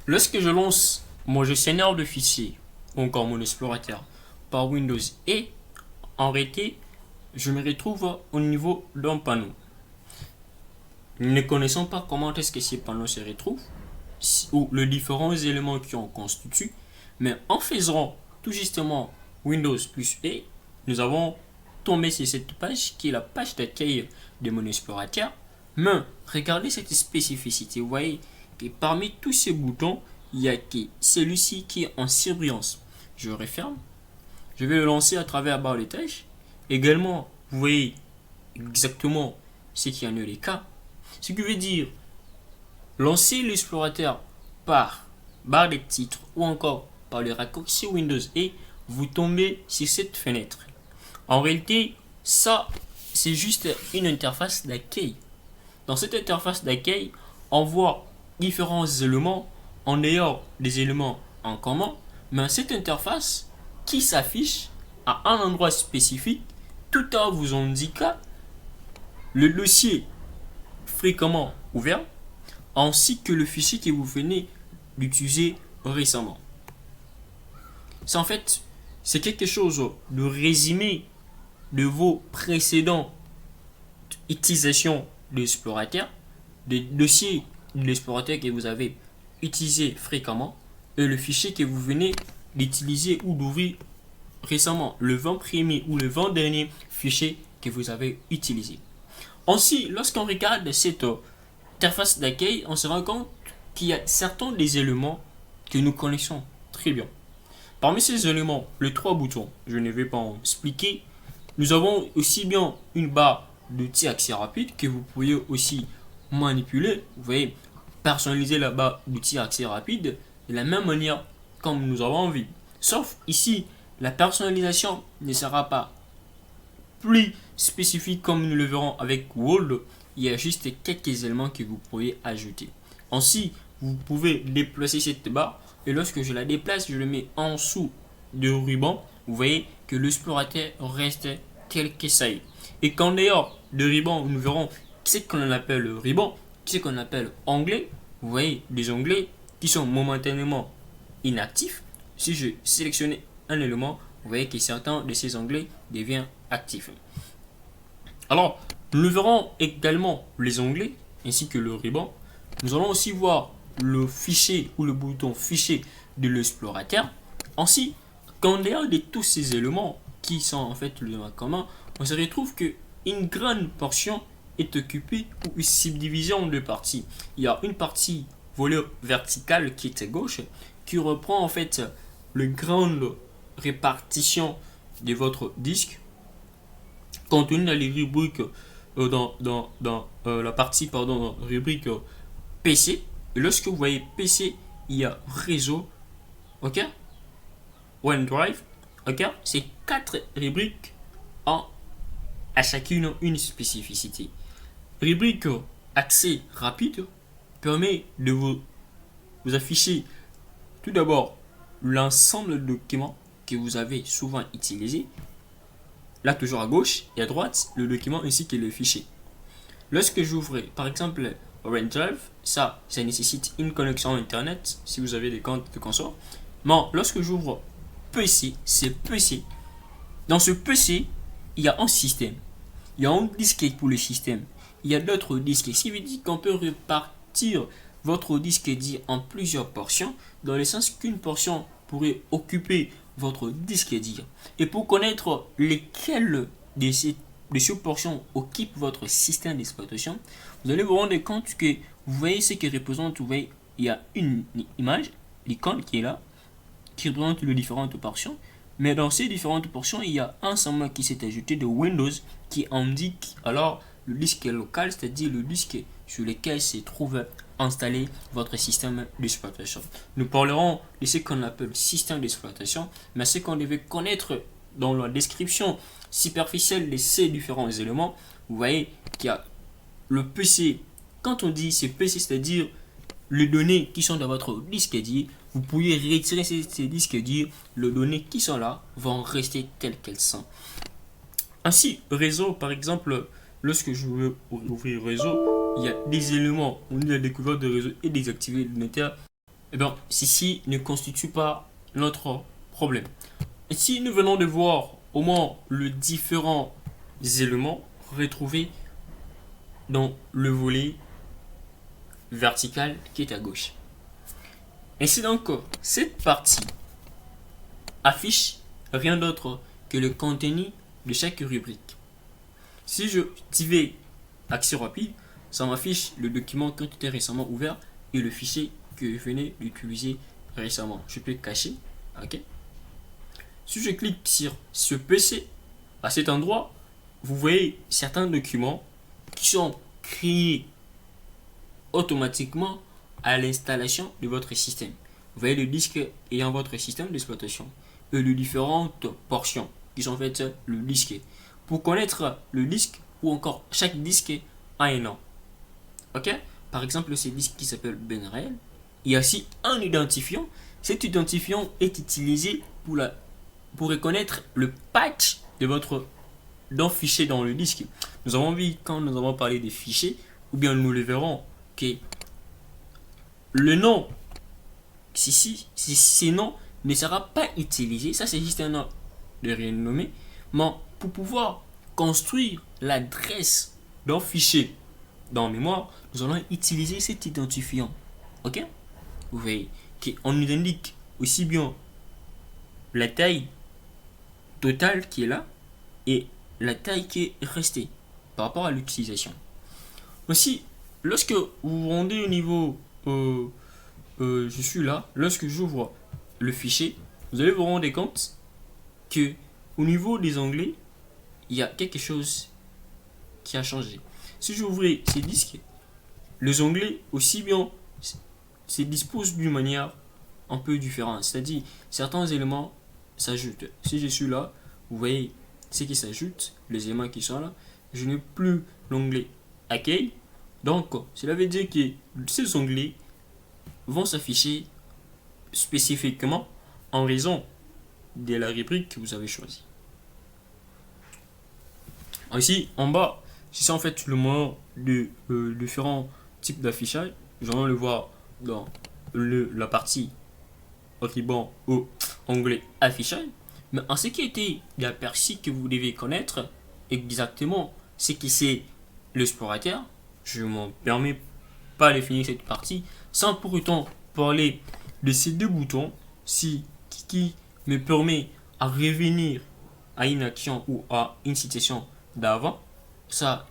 Lorsque je lance mon gestionnaire de fichiers ou encore mon explorateur par Windows et en réalité, je me retrouve au niveau d'un panneau. Ne connaissons pas comment est-ce que ces panneaux se retrouvent ou les différents éléments qui en constituent, mais en faisant tout justement Windows plus E, nous avons tombé sur cette page qui est la page d'accueil de mon explorateur. Mais regardez cette spécificité, vous voyez que parmi tous ces boutons, il y a que celui-ci qui est en surbrillance. Je referme, je vais le lancer à travers barre de tâches. Également, vous voyez exactement ce qui en est le cas. Ce qui veut dire lancer l'explorateur par barre de titre ou encore par le raccourci Windows et vous tombez sur cette fenêtre. En réalité, ça, c'est juste une interface d'accueil. Dans cette interface d'accueil, on voit différents éléments en ayant des éléments en commun, mais cette interface qui s'affiche à un endroit spécifique tout en vous indiquant le dossier fréquemment ouvert ainsi que le fichier que vous venez d'utiliser récemment. C'est en fait, c'est quelque chose de résumé de vos précédentes utilisations de l'explorateur, des dossiers de l'explorateur que vous avez utilisé fréquemment et le fichier que vous venez d'utiliser ou d'ouvrir récemment, le 20 premier ou le 20 dernier fichier que vous avez utilisé. Ainsi, lorsqu'on regarde cette interface d'accueil, on se rend compte qu'il y a certains des éléments que nous connaissons très bien. Parmi ces éléments, les trois boutons, je ne vais pas en expliquer. Nous avons aussi bien une barre d'outils accès rapide que vous pouvez aussi manipuler. Vous voyez, personnaliser la barre d'outils accès rapide de la même manière comme nous avons envie. Sauf ici, la personnalisation ne sera pas plus spécifique comme nous le verrons avec Word. Il y a juste quelques éléments que vous pouvez ajouter. Ainsi, vous pouvez déplacer cette barre et lorsque je la déplace, je le mets en dessous de ruban. Vous voyez que l'explorateur reste tel que ça est. Et qu'en dehors de ruban, nous verrons ce qu'on appelle ruban, ce qu'on appelle onglet. Vous voyez des onglets qui sont momentanément inactifs. Si je sélectionne un élément, vous voyez que certains de ces onglets deviennent actifs. Alors, nous verrons également les onglets ainsi que le ruban. Nous allons aussi voir le fichier ou le bouton fichier de l'explorateur. Ainsi, qu'en dehors de tous ces éléments qui sont en fait le commun, on se retrouve que une grande portion est occupée ou est subdivisée en deux parties. Il y a une partie volet vertical qui est à gauche, qui reprend en fait la grande répartition de votre disque contenu dans les rubriques dans la partie rubrique PC. Et lorsque vous voyez PC, il y a réseau, ok, OneDrive, ok, c'est quatre rubriques en à chacune une spécificité. Rubrique accès rapide permet de vous afficher tout d'abord l'ensemble de documents que vous avez souvent utilisés. Là, toujours à gauche et à droite, le document ainsi que le fichier. Lorsque j'ouvre, par exemple, OneDrive, ça nécessite une connexion Internet si vous avez des comptes de console. Mais lorsque j'ouvre PC, c'est PC. Dans ce PC, il y a un système. Il y a un disque pour le système. Il y a d'autres disques. Ce qui veut dire qu'on peut répartir votre disque dit en plusieurs portions, dans le sens qu'une portion pourrait occuper votre disque dur. Et pour connaître lesquelles de ces portions occupent votre système d'exploitation, vous allez vous rendre compte que vous voyez ce qui représente, vous voyez, il y a une image, l'icône qui est là, qui représente les différentes portions. Mais dans ces différentes portions, il y a un symbole qui s'est ajouté de Windows qui indique alors le disque local, c'est-à-dire le disque sur lequel se trouve installé votre système d'exploitation. Nous parlerons de ce qu'on appelle système d'exploitation, mais ce qu'on devait connaître dans la description superficielle de ces différents éléments, vous voyez qu'il y a le PC. Quand on dit c'est PC, c'est-à-dire les données qui sont dans votre disque dur, vous pouvez retirer ces disques durs, les données qui sont là vont rester telles qu'elles sont. Ainsi, réseau, par exemple, lorsque je veux ouvrir réseau, il y a des éléments, on dit la découverte de réseau et désactiver le network. eh bien, ceci ne constitue pas notre problème. Et si nous venons de voir au moins les différents éléments retrouvés dans le volet vertical qui est à gauche. Ainsi donc, cette partie affiche rien d'autre que le contenu de chaque rubrique. Si je active accès rapide, ça m'affiche le document qui a été récemment ouvert et le fichier que je venais d'utiliser récemment. Je peux cacher. Ok. Si je clique sur ce PC, à cet endroit, vous voyez certains documents qui sont créés automatiquement à l'installation de votre système. Vous voyez le disque ayant votre système d'exploitation et les différentes portions qui sont faites le disque. Pour connaître le disque ou encore chaque disque a un nom. Ok. Par exemple, ce disque qui s'appelle Benrael, il y a aussi un identifiant. Cet identifiant est utilisé pour reconnaître le patch de votre fichier dans le disque. Nous avons vu quand nous avons parlé des fichiers, ou bien nous le verrons, que le nom, ces noms ne sera pas utilisé. Ça, c'est juste un nom de renommé. Mais pour pouvoir construire l'adresse d'un fichier dans mémoire, nous allons utiliser cet identifiant. Ok? Vous voyez qu'on nous indique aussi bien la taille totale qui est là et la taille qui est restée par rapport à l'utilisation. Aussi, lorsque vous vous rendez au niveau, je suis là, lorsque j'ouvre le fichier, vous allez vous rendre compte que au niveau des onglets, il y a quelque chose qui a changé. Si j'ouvre ces disques, les onglets aussi bien se disposent d'une manière un peu différente. C'est-à-dire, certains éléments s'ajoutent. Si je suis là, vous voyez ce qui s'ajoute, les éléments qui sont là. Je n'ai plus l'onglet accueil. Donc, cela veut dire que ces onglets vont s'afficher spécifiquement en raison de la rubrique que vous avez choisie. Ici, en bas, c'est en fait le moyen de différents types d'affichage. Nous allons le voir dans la partie ruban ou onglet affichage. Mais en ce qui était la partie que vous devez connaître exactement ce que c'est l'explorateur, je ne m'en permets pas de finir cette partie sans pour autant parler de ces deux boutons qui me permet à revenir à une action ou à une situation d'avant. Ça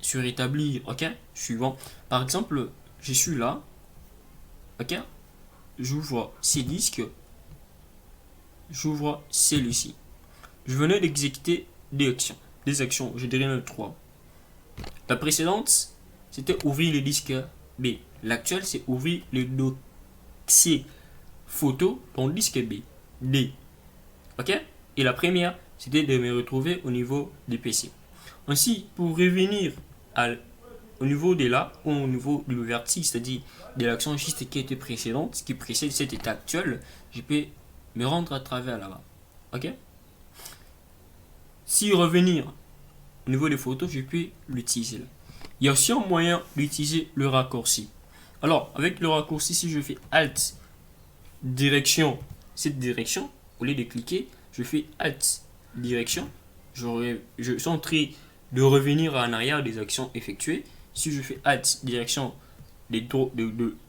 se rétablir, ok, suivant. Par exemple, je suis là, ok, j'ouvre ces disques, j'ouvre celui-ci. Je venais d'exécuter des actions, je dirais même 3. La précédente, c'était ouvrir le disque B. L'actuel, c'est ouvrir le dossier photo dans le disque B. D. Ok. Et la première, c'était de me retrouver au niveau du PC. Ainsi, pour revenir au niveau de là, ou au niveau du vertice, c'est-à-dire de l'action juste qui était précédente, qui précède cet état actuel, je peux me rendre à travers là-bas. Ok. Si revenir au niveau des photos, je peux l'utiliser là. Il y a aussi un moyen d'utiliser le raccourci. Alors, avec le raccourci, si je fais Alt, direction, cette direction, au lieu de cliquer, je fais Alt, direction, je suis en train de revenir en arrière des actions effectuées. Si je fais Alt, direction,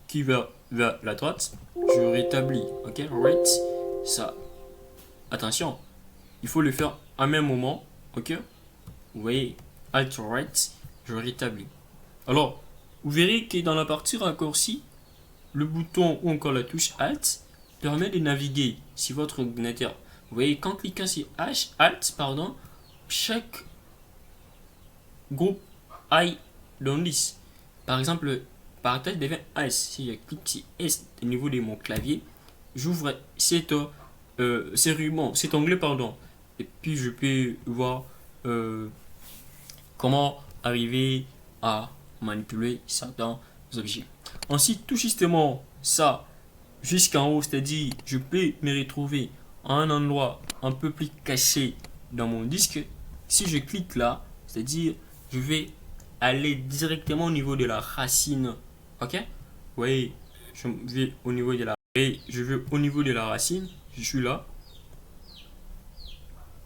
qui va vers la droite, je rétablis. Ok, right, ça. Attention, il faut le faire en même moment. Ok, vous voyez, Alt, right, je rétablis. Alors, vous verrez que dans la partie raccourci, le bouton ou encore la touche Alt permet de naviguer sur votre ordinateur. Vous voyez, qu'en cliquant sur Alt, chaque groupe aille dans 10. Par exemple, partage devient S. Si je clique sur S au niveau de mon clavier, j'ouvre cet onglet, et puis je peux voir comment arriver à manipuler certains objets. Ensuite, tout justement ça jusqu'en haut, c'est-à-dire je peux me retrouver à un endroit un peu plus caché dans mon disque. Si je clique là, c'est-à-dire je vais aller directement au niveau de la racine. Ok? Vous voyez, je vais au niveau de la et je vais au niveau de la racine, je suis là.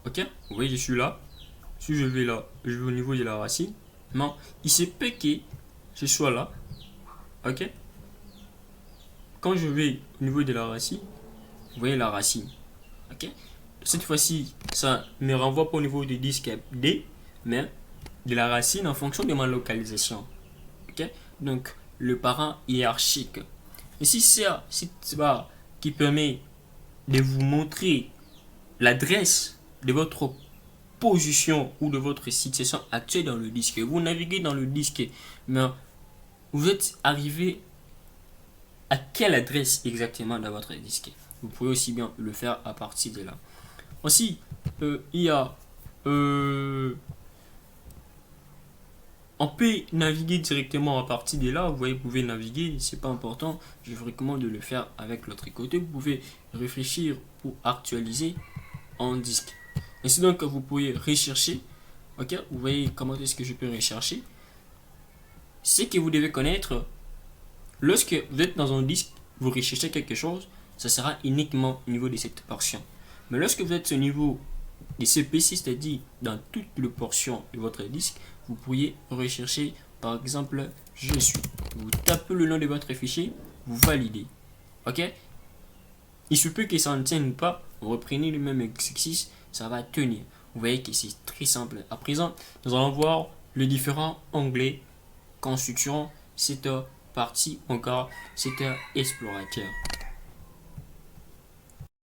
Ok, vous voyez, je suis là. Si je vais là, je vais au niveau de la racine. Non, il se peut que je sois là. Ok, quand je vais au niveau de la racine, vous voyez la racine. Ok, cette fois-ci, ça ne renvoie pas au niveau du disque D, mais de la racine en fonction de ma localisation. Ok, donc le parent hiérarchique. Et si c'est ça qui permet de vous montrer l'adresse de votre position ou de votre situation actuelle dans le disque. Vous naviguez dans le disque, mais vous êtes arrivé à quelle adresse exactement dans votre disque. Vous pouvez aussi bien le faire à partir de là. Aussi, il y a on peut naviguer directement à partir de là. Vous voyez, vous pouvez naviguer, c'est pas important. Je vous recommande de le faire avec l'autre côté. Vous pouvez réfléchir pour actualiser en disque. Ainsi donc, vous pouvez rechercher. Ok, vous voyez comment est-ce que je peux rechercher. Ce que vous devez connaître, lorsque vous êtes dans un disque, vous recherchez quelque chose, ça sera uniquement au niveau de cette portion. Mais lorsque vous êtes au niveau de ce PC, c'est-à-dire dans toute les portions de votre disque, vous pourriez rechercher par exemple je suis. Vous tapez le nom de votre fichier, vous validez. Ok, il se peut que ça ne tienne pas, vous reprenez le même exercice, ça va tenir. Vous voyez que c'est très simple. À présent, nous allons voir les différents onglets constituant cette partie encore, cet explorateur.